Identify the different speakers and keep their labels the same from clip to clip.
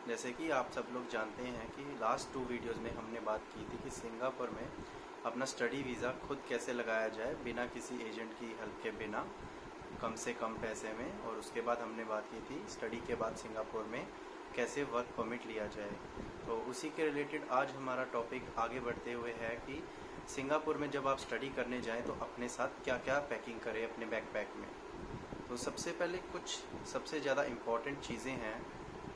Speaker 1: जैसे कि आप सब लोग जानते हैं कि लास्ट 2 वीडियोस में हमने बात की थी कि सिंगापुर में अपना स्टडी वीज़ा खुद कैसे लगाया जाए बिना किसी एजेंट की हेल्प के बिना, कम से कम पैसे में। और उसके बाद हमने बात की थी स्टडी के बाद सिंगापुर में कैसे वर्क परमिट लिया जाए। तो उसी के रिलेटेड आज हमारा टॉपिक आगे बढ़ते हुए है कि सिंगापुर में जब आप स्टडी करने जाएं तो अपने साथ क्या क्या पैकिंग करें अपने बैकपैक में। तो सबसे पहले कुछ सबसे ज़्यादा इम्पॉर्टेंट चीज़ें हैं,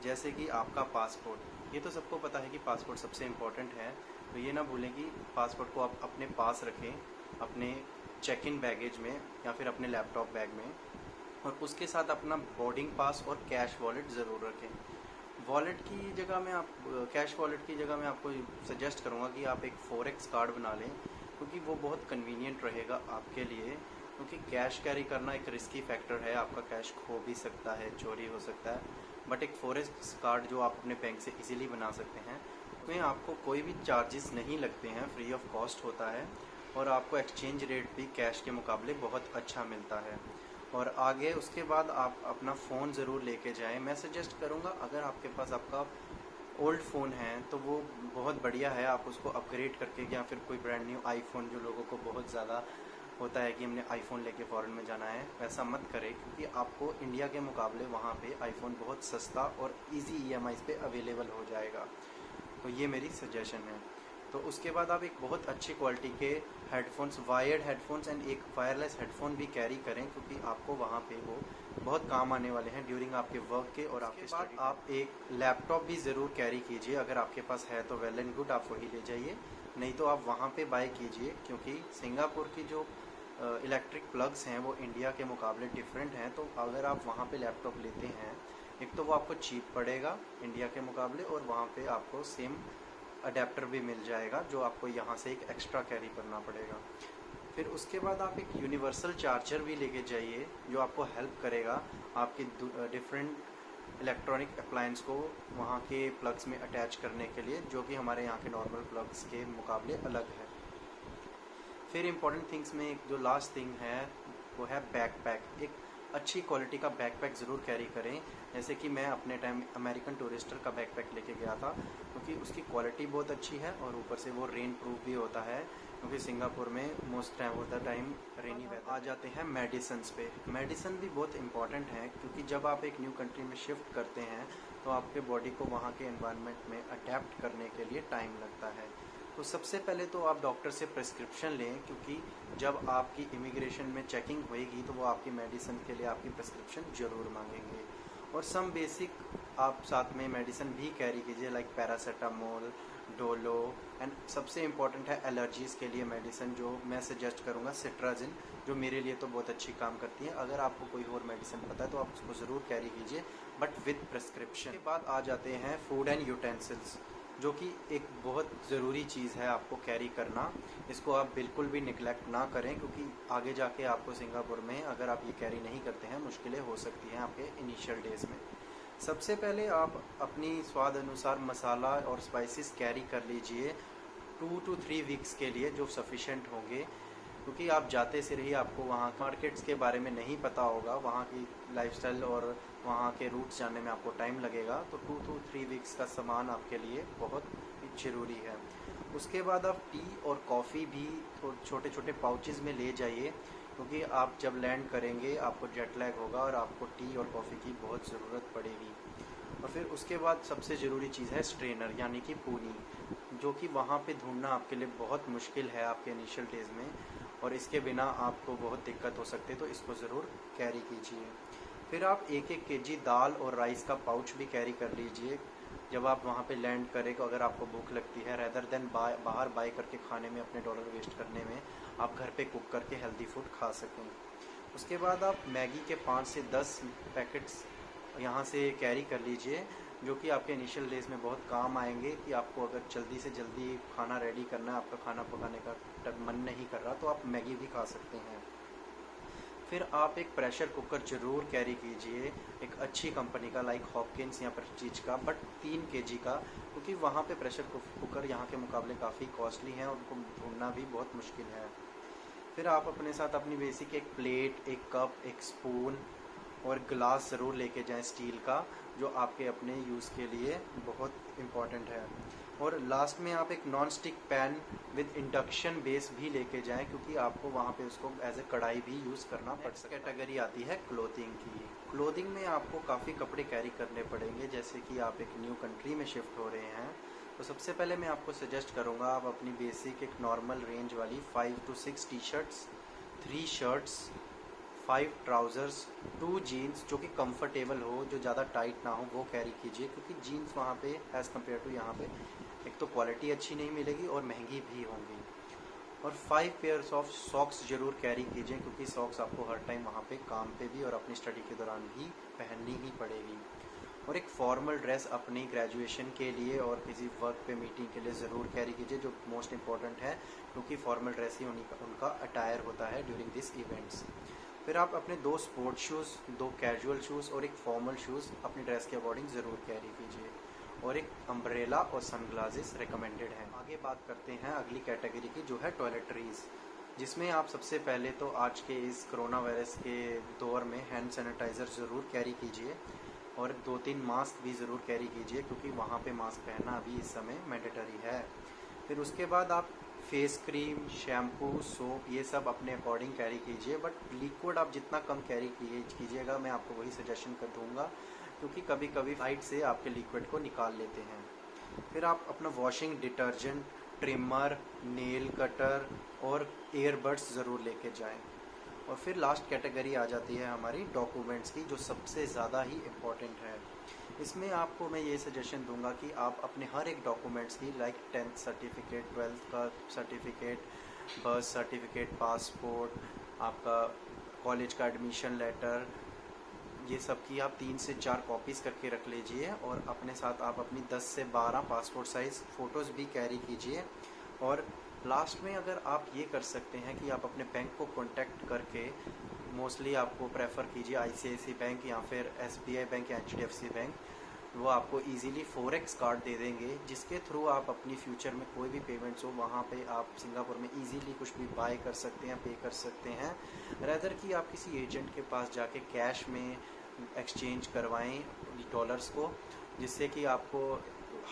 Speaker 1: जैसे कि आपका पासपोर्ट। ये तो सबको पता है कि पासपोर्ट सबसे इम्पॉर्टेंट है, तो ये ना भूलें कि पासपोर्ट को आप अपने पास रखें, अपने चेक इन बैगेज में या फिर अपने लैपटॉप बैग में। और उसके साथ अपना बोर्डिंग पास और कैश वॉलेट ज़रूर रखें। वॉलेट की जगह में आप कैश वॉलेट की जगह मैं आपको सजेस्ट करूँगा कि आप एक फोरेक्स कार्ड बना लें, क्योंकि वो बहुत कन्वीनियंट रहेगा आपके लिए। क्योंकि कैश कैरी करना एक रिस्की फैक्टर है, आपका कैश खो भी सकता है, चोरी हो सकता है। बट एक फोरेक्स कार्ड जो आप अपने बैंक से इजीली बना सकते हैं, उसमें आपको कोई भी चार्जेस नहीं लगते हैं, फ्री ऑफ कॉस्ट होता है। और आपको एक्सचेंज रेट भी कैश के मुकाबले बहुत अच्छा मिलता है। और आगे उसके बाद आप अपना फ़ोन ज़रूर लेके जाएं। मैं सजेस्ट करूँगा, अगर आपके पास आपका ओल्ड फ़ोन है तो वो बहुत बढ़िया है, आप उसको अपग्रेड करके या फिर कोई ब्रांड न्यू आईफोन, जो लोगों को बहुत ज़्यादा होता है कि हमने आईफोन लेके फ़ॉरेन में जाना है, वैसा मत करें। क्योंकि आपको इंडिया के मुकाबले वहाँ पे आईफोन बहुत सस्ता और इजी ईएमआईज़ पे अवेलेबल हो जाएगा। तो ये मेरी सजेशन है। तो उसके बाद आप एक बहुत अच्छी क्वालिटी के हेडफोन्स, वायर्ड हेडफोन्स एंड एक वायरलेस हेडफोन भी कैरी करें, क्योंकि आपको वहाँ पे वो बहुत काम आने वाले हैं ड्यूरिंग आपके वर्क के और आपके स्टडी। आप एक लैपटॉप भी ज़रूर कैरी कीजिए, अगर आपके पास है तो वेल एंड गुड, आप वही ले जाइए। नहीं तो आप वहाँ पे बाय कीजिए, क्योंकि सिंगापुर की जो इलेक्ट्रिक प्लग्स हैं वो इंडिया के मुकाबले डिफरेंट हैं। तो अगर आप वहाँ पे लैपटॉप लेते हैं, एक तो वो आपको चीप पड़ेगा इंडिया के मुकाबले, और वहाँ पे आपको सेम अडेप्टर भी मिल जाएगा जो आपको यहाँ से एक एक्स्ट्रा कैरी करना पड़ेगा। फिर उसके बाद आप एक यूनिवर्सल चार्जर भी लेके जाइए, जो आपको हेल्प करेगा आपकी डिफरेंट इलेक्ट्रॉनिक अप्लायंस को वहाँ के प्लग्स में अटैच करने के लिए, जो कि हमारे यहाँ के नॉर्मल प्लग्स के मुकाबले अलग है। फिर इम्पॉर्टेंट थिंग्स में एक जो लास्ट थिंग है वो है बैकपैक। एक अच्छी क्वालिटी का बैकपैक ज़रूर कैरी करें। जैसे कि मैं अपने टाइम अमेरिकन टूरिस्टर का बैकपैक लेके गया था, क्योंकि उसकी क्वालिटी बहुत अच्छी है और ऊपर से वो रेन प्रूफ भी होता है, क्योंकि सिंगापुर में most time of the time rainy weather. आ जाते हैं मेडिसिन्स पे। मेडिसिन भी बहुत इंपॉर्टेंट है, क्योंकि जब आप एक न्यू कंट्री में शिफ्ट करते हैं तो आपके बॉडी को वहाँ के एनवायरनमेंट में अडेप्ट करने के लिए टाइम लगता है। तो सबसे पहले तो आप डॉक्टर से प्रिस्क्रिप्शन लें, क्योंकि जब आपकी इमिग्रेशन में चेकिंग होएगी तो वो आपकी मेडिसिन के लिए आपकी प्रिस्क्रिप्शन ज़रूर मांगेंगे। और सम बेसिक आप साथ में मेडिसिन भी कैरी कीजिए, लाइक पैरासीटामोल, डोलो। एंड सबसे इम्पॉर्टेंट है एलर्जीज़ के लिए मेडिसिन, जो मैं सजेस्ट करूँगा सिट्राजिन, जो मेरे लिए तो बहुत अच्छी काम करती है। अगर आपको कोई और मेडिसिन पता है तो आप उसको ज़रूर कैरी कीजिए, बट विद प्रिस्क्रिप्शन। के बाद आ जाते हैं फूड एंड यूटेंसिल्स, जो कि एक बहुत ज़रूरी चीज़ है आपको कैरी करना। इसको आप बिल्कुल भी निगलेक्ट ना करें, क्योंकि आगे जाके आपको सिंगापुर में अगर आप ये कैरी नहीं करते हैं, मुश्किलें हो सकती हैं आपके इनिशियल डेज़ में। सबसे पहले आप अपनी स्वाद अनुसार मसाला और स्पाइसेस कैरी कर लीजिए 2 to 3 वीक्स के लिए, जो सफिशेंट होंगे। क्योंकि आप जाते सिर ही आपको वहाँ मार्केट्स के बारे में नहीं पता होगा, वहाँ की लाइफस्टाइल और वहाँ के रूट्स जानने में आपको टाइम लगेगा। तो 2 to 3 वीक्स का सामान आपके लिए बहुत ज़रूरी है। उसके बाद आप टी और कॉफ़ी भी छोटे छोटे पाउचेज़ में ले जाइए, क्योंकि आप जब लैंड करेंगे आपको जेट लैग होगा और आपको टी और कॉफ़ी की बहुत ज़रूरत पड़ेगी। और फिर उसके बाद सबसे ज़रूरी चीज़ है स्ट्रेनर, यानी कि पूनी, जो कि वहाँ पे ढूंढना आपके लिए बहुत मुश्किल है आपके इनिशियल डेज़ में, और इसके बिना आपको बहुत दिक्कत हो सकती है, तो इसको ज़रूर कैरी कीजिए। फिर आप 1-1 केजी दाल और राइस का पाउच भी कैरी कर लीजिए, जब आप वहाँ पे लैंड करें। तो अगर आपको भूख लगती है, रेदर देन बाहर बाय करके खाने में, अपने डॉलर वेस्ट करने में, आप घर पे कुक करके हेल्दी फूड खा सकें। उसके बाद आप मैगी के 5 से 10 पैकेट्स यहाँ से कैरी कर लीजिए, जो कि आपके इनिशियल डेज़ में बहुत काम आएंगे। कि आपको अगर जल्दी से जल्दी खाना रेडी करना है, आपका खाना पकाने का मन नहीं कर रहा, तो आप मैगी भी खा सकते हैं। फिर आप एक प्रेशर कुकर ज़रूर कैरी कीजिए, एक अच्छी कंपनी का, लाइक हॉपकिंस या प्रेस्टीज का, बट 3 केजी का, क्योंकि वहाँ पे प्रेशर कुकर यहाँ के मुकाबले काफ़ी कॉस्टली हैं और उनको ढूंढना भी बहुत मुश्किल है। फिर आप अपने साथ अपनी बेसिक एक प्लेट, एक कप, एक स्पून और ग्लास ज़रूर लेके जाएं स्टील का, जो आपके अपने यूज़ के लिए बहुत इम्पॉर्टेंट है। और लास्ट में आप एक non stick pan with induction base भी लेके जाएं, क्योंकि आपको वहाँ पे उसको एज ए कढ़ाई भी यूज़ करना पड़ सकता है। कैटेगरी आती है क्लोथिंग की। क्लोथिंग में आपको काफ़ी कपड़े कैरी करने पड़ेंगे, जैसे कि आप एक न्यू कंट्री में शिफ्ट हो रहे हैं। तो सबसे पहले मैं आपको सजेस्ट करूँगा आप अपनी बेसिक एक नॉर्मल रेंज वाली 5 to 6 T shirts, 3 shirts, 5 trousers, 2 jeans जो कि कंफर्टेबल हो, जो ज़्यादा टाइट ना हो, वो कैरी कीजिए, क्योंकि जीन्स वहाँ पे एज़ कम्पेयर टू यहाँ पे एक तो क्वालिटी अच्छी नहीं मिलेगी और महंगी भी होंगी। और 5 पेयर्स ऑफ सॉक्स ज़रूर कैरी कीजिए, क्योंकि सॉक्स आपको हर टाइम वहाँ पे काम पे भी और अपनी स्टडी के दौरान भी पहननी ही पड़ेगी। और एक फॉर्मल ड्रेस अपनी ग्रेजुएशन के लिए और किसी वर्क पे मीटिंग के लिए ज़रूर कैरी कीजिए, जो मोस्ट इम्पॉर्टेंट है, क्योंकि फॉर्मल ड्रेस ही उनका अटायर होता है ड्यूरिंग दिस इवेंट्स। फिर आप अपने 2 स्पोर्ट्स शूज़, 2 कैजुअल शूज़ और एक फॉर्मल शूज़ अपनी ड्रेस के अकॉर्डिंग ज़रूर कैरी कीजिए। और एक अम्ब्रेला और सनग्लासेस रिकमेंडेड हैं। आगे बात करते हैं अगली कैटेगरी की, जो है टॉयलेटरीज़, जिसमें आप सबसे पहले तो आज के इस कोरोना वायरस के दौर में हैंड सैनिटाइज़र ज़रूर कैरी कीजिए और 2-3 मास्क भी ज़रूर कैरी कीजिए, क्योंकि वहाँ पे मास्क पहनना अभी इस समय मैंडेटरी है। फिर उसके बाद आप फेस क्रीम, शैम्पू, सोप ये सब अपने अकॉर्डिंग कैरी कीजिए, बट लिक्विड आप जितना कम कैरी कीजिएगा, मैं आपको वही सजेशन कर दूँगा, क्योंकि कभी कभी साइड से आपके लिक्विड को निकाल लेते हैं। फिर आप अपना washing detergent, trimmer, nail cutter और ईयरबड्स ज़रूर लेके जाएं। और फिर लास्ट कैटेगरी आ जाती है हमारी डॉक्यूमेंट्स की, जो सबसे ज़्यादा ही इम्पॉर्टेंट है। इसमें आपको मैं ये सजेशन दूंगा कि आप अपने हर एक डॉक्यूमेंट्स की, लाइक 10th सर्टिफिकेट, 12th का सर्टिफिकेट, बर्थ सर्टिफिकेट, पासपोर्ट, आपका कॉलेज का एडमिशन लेटर, ये सब की आप 3 से 4 कॉपीज़ करके रख लीजिए। और अपने साथ आप अपनी 10 से 12 पासपोर्ट साइज़ फ़ोटोज़ भी कैरी कीजिए। और लास्ट में अगर आप ये कर सकते हैं कि आप अपने बैंक को कांटेक्ट करके, मोस्टली आपको प्रेफर कीजिए ICICI बैंक या फिर SBI बैंक या HDFC बैंक, वो आपको इजीली फॉरेक्स कार्ड दे देंगे, जिसके थ्रू आप अपनी फ्यूचर में कोई भी पेमेंट्स हो, वहाँ पे आप सिंगापुर में इजीली कुछ भी बाय कर सकते हैं, पे कर सकते हैं, रेदर कि आप किसी एजेंट के पास जाके कैश में एक्सचेंज करवाएं डॉलर्स को, जिससे कि आपको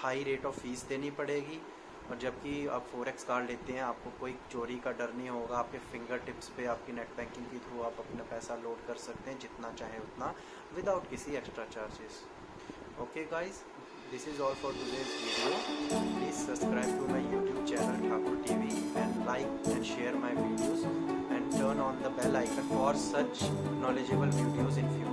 Speaker 1: हाई रेट ऑफ फीस देनी पड़ेगी। और जबकि आप फॉरेक्स कार्ड लेते हैं, आपको कोई चोरी का डर नहीं होगा, आपके फिंगर टिप्स पे आपकी नेट बैंकिंग के थ्रू आप अपना पैसा लोड कर सकते हैं, जितना चाहे उतना, विदाउट किसी extra charges. Okay guys, this is all for today's video. Please subscribe to my YouTube channel Thakur TV and like and share my videos and turn on the bell icon for such knowledgeable videos in future.